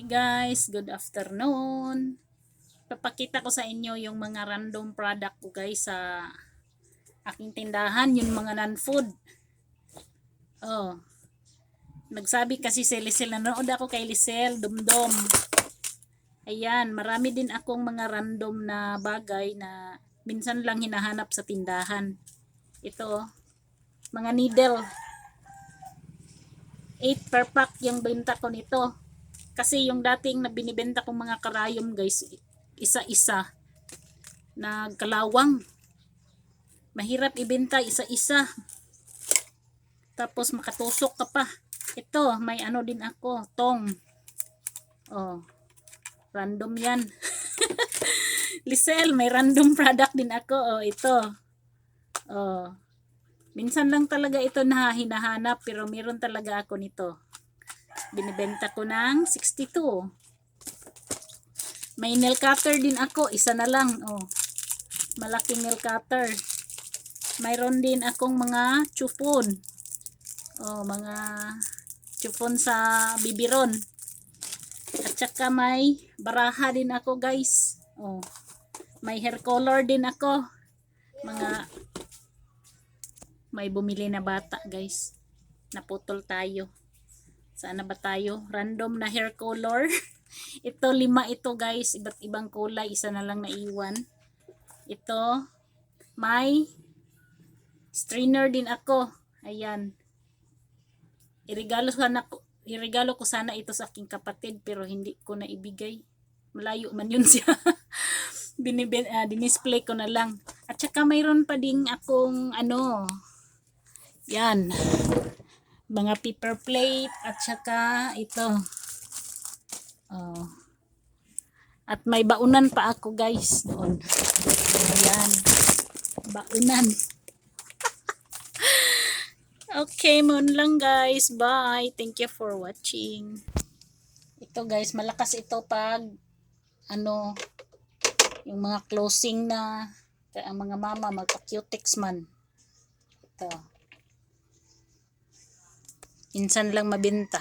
Guys, good afternoon. Papakita ko sa inyo yung mga random product ko guys sa aking tindahan, yung mga non-food. Oh. Nagsabi kasi si Lisel, nanood ako kay Lisel, Dumdum. Ayan, marami din akong mga random na bagay na minsan lang hinahanap sa tindahan. Ito, mga needle. 8 per pack yung benta ko nito. Kasi yung dating na binibenta kong mga karayom guys, isa-isa na kalawang. Mahirap ibenta isa-isa. Tapos makatusok ka pa. Ito, may ano din ako, tong. Oh, random yan. Lisel, may random product din ako. Oh, ito. Oh, minsan lang talaga ito na hinahanap pero meron talaga ako nito. Binibenta ko ng 62. May nail cutter din ako, isa na lang. Oh, malaking nail cutter. Mayroon din akong mga chupon. Oh, mga chupon sa bibiron. At saka may baraha din ako, guys. Oh, may hair color din ako. May bumili na bata, guys. Naputol tayo. Saan na ba tayo? Random na hair color. Ito, 5 ito guys. Iba't ibang kulay. Isa na lang naiwan. Ito, may strainer din ako. Ayan. Irigalo ko sana ito sa aking kapatid pero hindi ko na ibigay. Malayo man yun siya. Dinisplay ko na lang. At saka mayroon pa ding akong ano. Yan. Mga paper plate at saka ito. Oh. At may baunan pa ako guys doon. Ayan. Baunan. Okay, moon lang guys. Bye. Thank you for watching. Ito guys, malakas ito pag ano, yung mga closing na ang mga mama magpa-cutex man. Ito. Minsan lang mabenta.